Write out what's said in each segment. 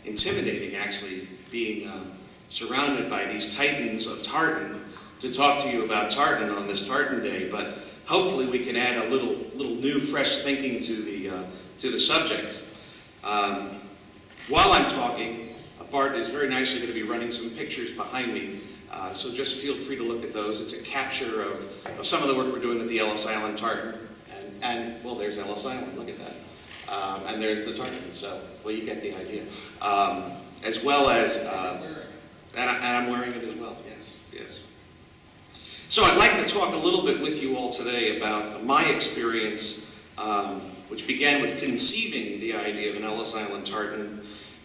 intimidating, actually, being surrounded by these titans of tartan to talk to you about tartan on this Tartan Day, but hopefully we can add a little new, fresh thinking to the subject. While I'm talking, Bart is very nicely going to be running some pictures behind me, so just feel free to look at those. It's a capture of some of the work we're doing with the Ellis Island tartan, and well, there's Ellis Island, look at that. And there's the tartan, so, well, you get the idea. As well as, and I'm wearing it as well, yes, yes. So I'd like to talk a little bit with you all today about my experience, which began with conceiving the idea of an Ellis Island tartan,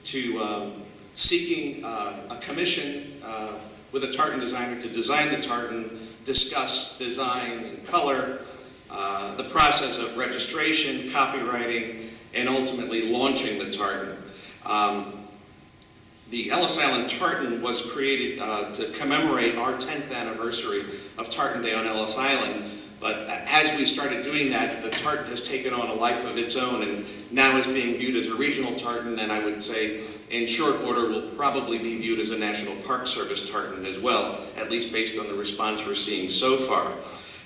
to seeking a commission with a tartan designer to design the tartan, discuss design and color, the process of registration, copywriting, and ultimately launching the tartan. The Ellis Island tartan was created to commemorate our 10th anniversary of Tartan Day on Ellis Island, but as we started doing that, the tartan has taken on a life of its own and now is being viewed as a regional tartan, and I would say in short order will probably be viewed as a National Park Service tartan as well, at least based on the response we're seeing so far.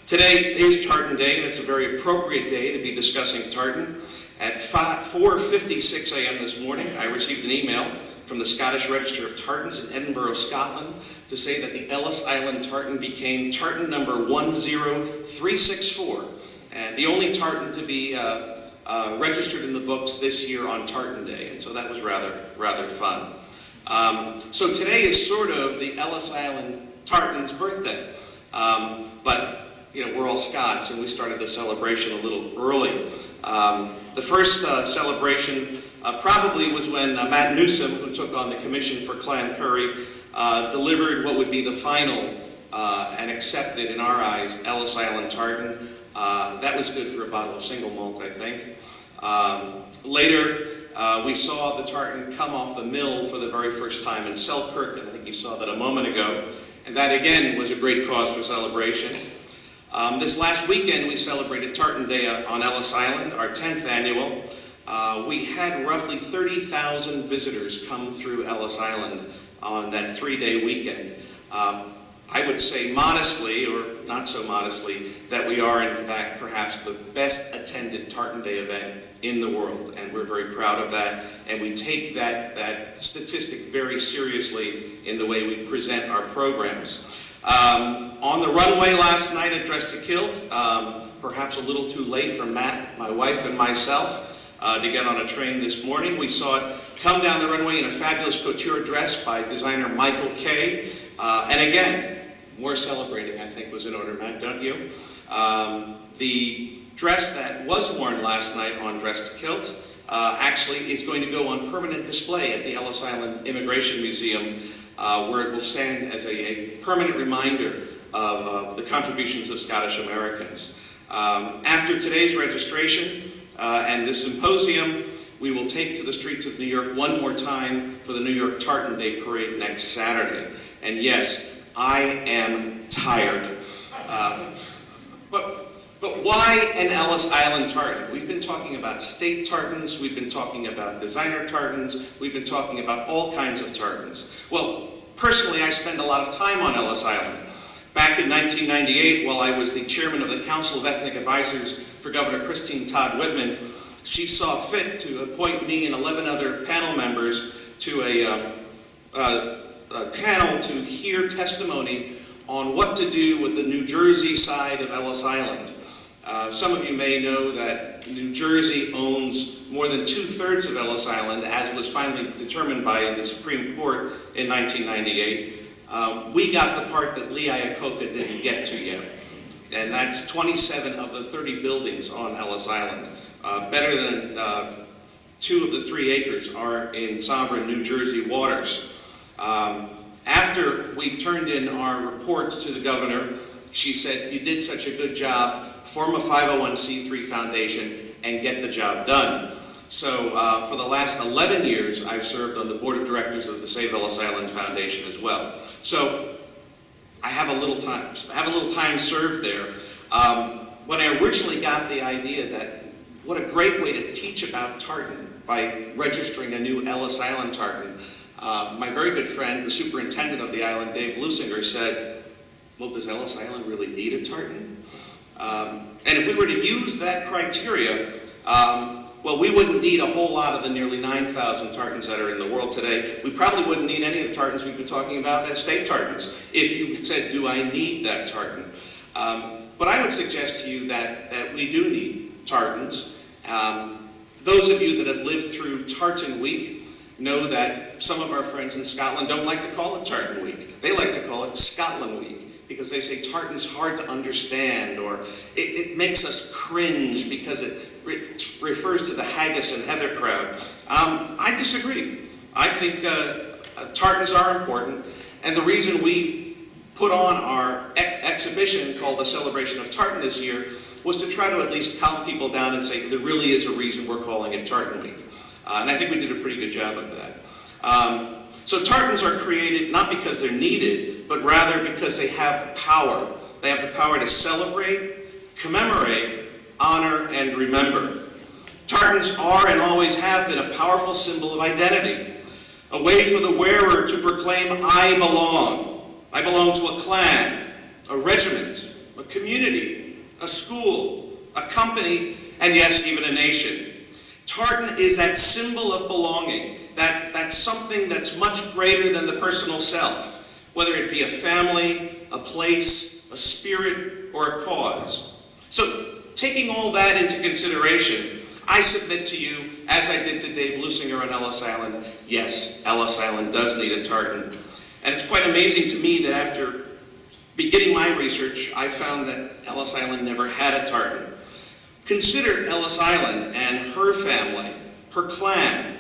Today is Tartan Day, and it's a very appropriate day to be discussing tartan. At 4:56 a.m. this morning, I received an email from the Scottish Register of Tartans in Edinburgh, Scotland, to say that the Ellis Island tartan became tartan number 10364, and the only tartan to be registered in the books this year on Tartan Day, and so that was rather fun. So today is sort of the Ellis Island tartan's birthday, but you know, we're all Scots, and we started the celebration a little early. The first celebration probably was when Matt Newsom, who took on the commission for Clan Currie, delivered what would be the final and accepted, in our eyes, Ellis Island tartan. That was good for a bottle of single malt, I think. Later, we saw the tartan come off the mill for the very first time in Selkirk, and I think you saw that a moment ago. And that, again, was a great cause for celebration. This last weekend, we celebrated Tartan Day on Ellis Island, our 10th annual. We had roughly 30,000 visitors come through Ellis Island on that 3-day weekend. I would say modestly, or not so modestly, that we are in fact perhaps the best attended Tartan Day event in the world, and we're very proud of that, and we take that statistic very seriously in the way we present our programs. On the runway last night at Dress to Kilt, perhaps a little too late for Matt, my wife, and myself to get on a train this morning. We saw it come down the runway in a fabulous couture dress by designer Michael Kay. And again, more celebrating, I think, was in order, Matt, don't you? The dress that was worn last night on Dress to Kilt actually is going to go on permanent display at the Ellis Island Immigration Museum, where it will stand as a permanent reminder of the contributions of Scottish Americans. After today's registration and this symposium, we will take to the streets of New York one more time for the New York Tartan Day Parade next Saturday. And yes, I am tired. But why an Ellis Island tartan? We've been talking about state tartans, we've been talking about designer tartans, we've been talking about all kinds of tartans. Well, personally, I spend a lot of time on Ellis Island. Back in 1998, while I was the chairman of the Council of Ethnic Advisors for Governor Christine Todd Whitman, she saw fit to appoint me and 11 other panel members to a panel to hear testimony on what to do with the New Jersey side of Ellis Island. Some of you may know that New Jersey owns more than 2/3 of Ellis Island, as was finally determined by the Supreme Court in 1998. We got the part that Lee Iacocca didn't get to yet, and that's 27 of the 30 buildings on Ellis Island. Better than 2 of the 3 acres are in sovereign New Jersey waters. After we turned in our reports to the governor, she said, "You did such a good job, form a 501c3 foundation and get the job done." So for the last 11 years, I've served on the board of directors of the Save Ellis Island Foundation as well. So I have a little time served there. When I originally got the idea that what a great way to teach about tartan by registering a new Ellis Island tartan. My very good friend, the superintendent of the island, Dave Lusinger, said, well, does Ellis Island really need a tartan? And if we were to use that criteria, well, we wouldn't need a whole lot of the nearly 9,000 tartans that are in the world today. We probably wouldn't need any of the tartans we've been talking about as state tartans, if you said, do I need that tartan? But I would suggest to you that we do need tartans. Those of you that have lived through Tartan Week know that some of our friends in Scotland don't like to call it Tartan Week. They like to call it Scotland Week, because they say tartan's hard to understand, or it makes us cringe because it refers to the haggis and heather crowd. I disagree. I think tartans are important, and the reason we put on our exhibition called the Celebration of Tartan this year was to try to at least calm people down and say there really is a reason we're calling it Tartan Week. And I think we did a pretty good job of that. So tartans are created not because they're needed, but rather because they have power. They have the power to celebrate, commemorate, honor, and remember. Tartans are and always have been a powerful symbol of identity, a way for the wearer to proclaim, I belong. I belong to a clan, a regiment, a community, a school, a company, and yes, even a nation. Tartan is that symbol of belonging, that's something that's much greater than the personal self, whether it be a family, a place, a spirit, or a cause. So, taking all that into consideration, I submit to you, as I did to Dave Lusinger on Ellis Island, yes, Ellis Island does need a tartan. And it's quite amazing to me that after beginning my research, I found that Ellis Island never had a tartan. Consider Ellis Island and her family, her clan.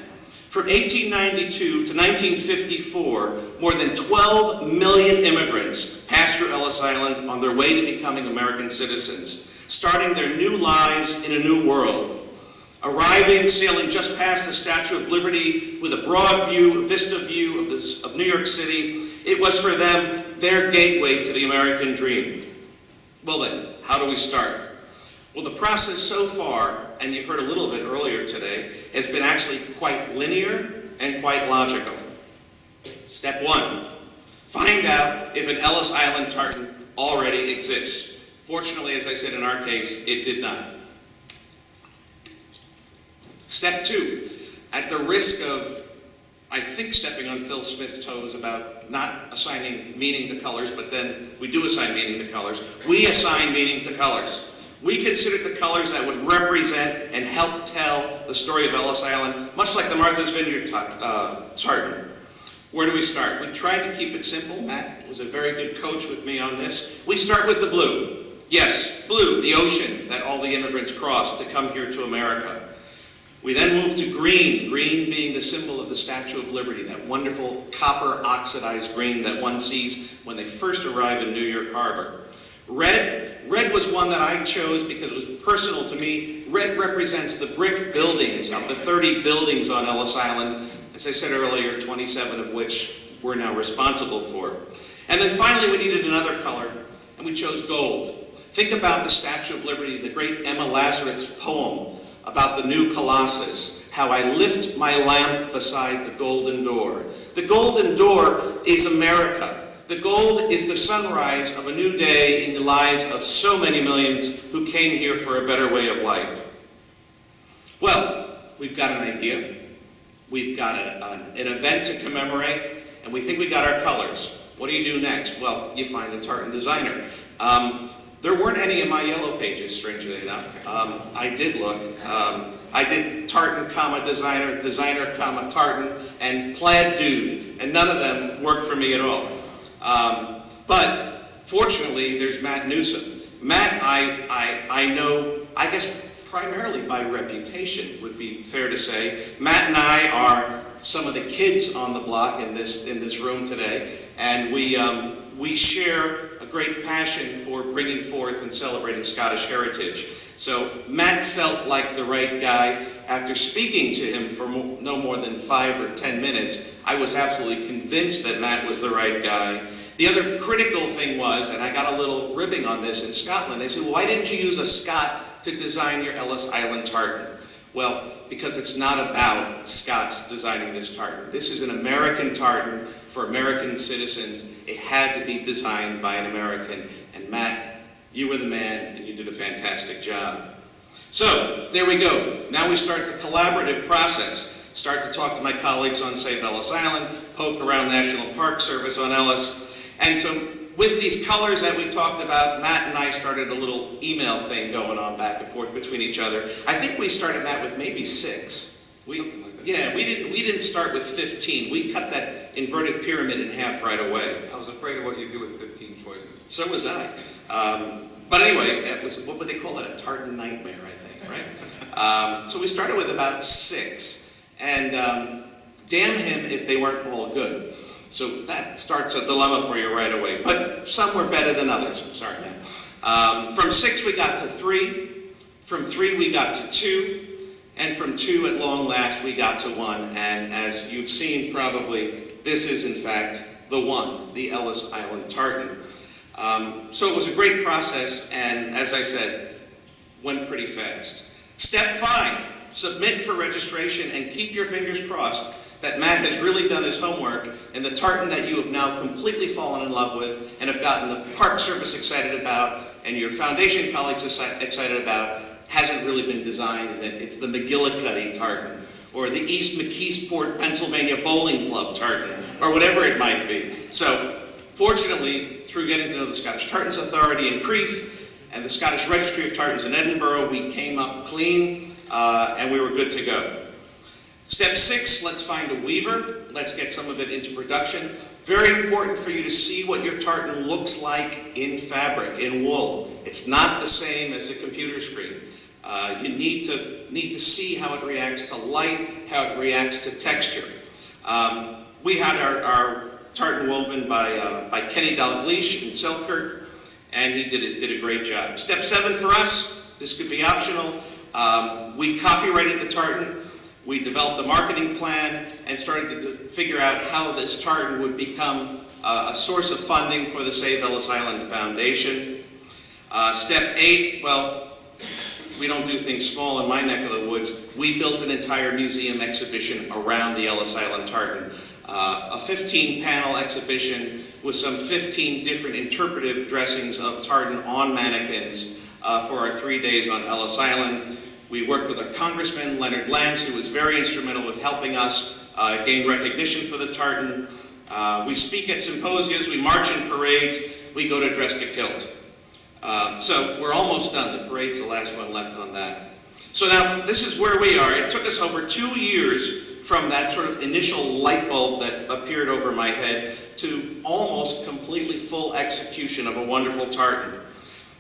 From 1892 to 1954, more than 12 million immigrants passed through Ellis Island on their way to becoming American citizens, starting their new lives in a new world. Arriving, sailing just past the Statue of Liberty with a broad view, a vista view of New York City, it was for them their gateway to the American dream. Well then, how do we start? Well, the process so far, and you've heard a little bit earlier today, has been actually quite linear and quite logical. Step one, find out if an Ellis Island tartan already exists. Fortunately, as I said in our case, it did not. Step two, at the risk of, I think, stepping on Phil Smith's toes about not assigning meaning to colors, but then we do assign meaning to colors. We assign meaning to colors. We considered the colors that would represent and help tell the story of Ellis Island, much like the Martha's Vineyard tartan. Where do we start? We tried to keep it simple. Matt was a very good coach with me on this. We start with the blue. Yes, blue, the ocean that all the immigrants crossed to come here to America. We then moved to green, green being the symbol of the Statue of Liberty, that wonderful copper oxidized green that one sees when they first arrive in New York Harbor. Red was one that I chose because it was personal to me. Red represents the brick buildings of the 30 buildings on Ellis Island, as I said earlier, 27 of which we're now responsible for. And then finally we needed another color, and we chose gold. Think about the Statue of Liberty, the great Emma Lazarus poem about the new Colossus, how I lift my lamp beside the golden door. The golden door is America. The gold is the sunrise of a new day in the lives of so many millions who came here for a better way of life. Well, we've got an idea. We've got an event to commemorate, and we think we got our colors. What do you do next? Well, you find a tartan designer. There weren't any in my yellow pages, strangely enough. I did look. I did tartan, designer, designer, tartan, and plaid dude, and none of them worked for me at all. But fortunately, there's Matt Newsom. Matt, I know, I guess primarily by reputation, would be fair to say. Matt and I are some of the kids on the block in this room today, and we share a great passion for bringing forth and celebrating Scottish heritage. So Matt felt like the right guy. After speaking to him for no more than 5 or 10 minutes, I was absolutely convinced that Matt was the right guy. The other critical thing was, and I got a little ribbing on this in Scotland, they said, why didn't you use a Scot to design your Ellis Island tartan? Well, because it's not about Scots designing this tartan. This is an American tartan for American citizens. It had to be designed by an American. And Matt, you were the man, and you did a fantastic job. So, there we go. Now we start the collaborative process. Start to talk to my colleagues on Save Ellis Island, poke around National Park Service on Ellis. And so, with these colors that we talked about, Matt and I started a little email thing going on back and forth between each other. I think we started, Matt, with maybe 6. Something like that. Yeah, we didn't start with 15. We cut that inverted pyramid in half right away. I was afraid of what you'd do with 15 choices. So was I. But anyway, it was, what would they call it? A tartan nightmare, I think, right? So we started with about 6. And damn him if they weren't all good. So that starts a dilemma for you right away. But some were better than others. Sorry, man. From 6 we got to 3. From 3 we got to 2. And from 2 at long last we got to 1. And as you've seen probably, this is in fact the one, the Ellis Island tartan. So it was a great process, and as I said, went pretty fast. Step 5, submit for registration and keep your fingers crossed that Matt has really done his homework and the tartan that you have now completely fallen in love with and have gotten the Park Service excited about and your foundation colleagues excited about hasn't really been designed, and that it's the McGillicuddy tartan or the East McKeesport, Pennsylvania Bowling Club tartan or whatever it might be. So fortunately, through getting to know the Scottish Tartans Authority in Crieff and the Scottish Registry of Tartans in Edinburgh, we came up clean and we were good to go. Step 6, let's find a weaver. Let's get some of it into production. Very important for you to see what your tartan looks like in fabric, in wool. It's not the same as a computer screen. You need to see how it reacts to light, how it reacts to texture. We had our tartan woven by Kenny Dalglish in Selkirk, and he did a great job. Step 7 for us, this could be optional. We copyrighted the tartan. We developed a marketing plan and started to figure out how this tartan would become a source of funding for the Save Ellis Island Foundation. Step 8, well, we don't do things small in my neck of the woods. We built an entire museum exhibition around the Ellis Island tartan. A 15-panel exhibition with some 15 different interpretive dressings of tartan on mannequins for our 3 days on Ellis Island. We worked with our Congressman, Leonard Lance, who was very instrumental with helping us gain recognition for the tartan. We speak at symposias, we march in parades, we go to dress to kilt. So we're almost done. The parade's the last one left on that. So now, this is where we are. It took us over 2 years from that sort of initial light bulb that appeared over my head to almost completely full execution of a wonderful tartan.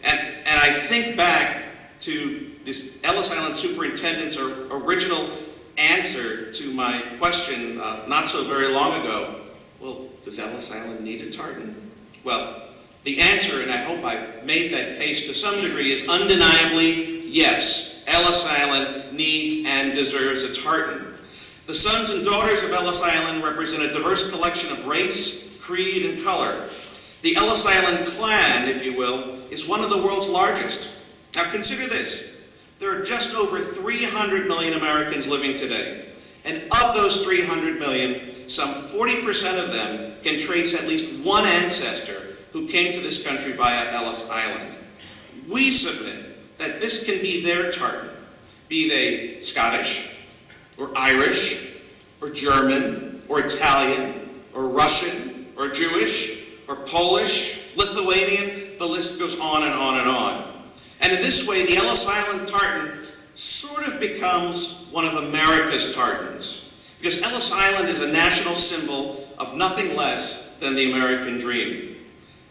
And I think back to this Ellis Island Superintendent's original answer to my question not so very long ago. Well, does Ellis Island need a tartan? Well, the answer, and I hope I've made that case to some degree, is undeniably yes. Ellis Island needs and deserves a tartan. The sons and daughters of Ellis Island represent a diverse collection of race, creed, and color. The Ellis Island clan, if you will, is one of the world's largest. Now consider this. There are just over 300 million Americans living today. And of those 300 million, some 40% of them can trace at least one ancestor who came to this country via Ellis Island. We submit that this can be their tartan, be they Scottish, or Irish, or German, or Italian, or Russian, or Jewish, or Polish, Lithuanian, the list goes on and on and on. And in this way, the Ellis Island tartan sort of becomes one of America's tartans, because Ellis Island is a national symbol of nothing less than the American dream.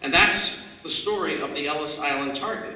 And that's the story of the Ellis Island tartan.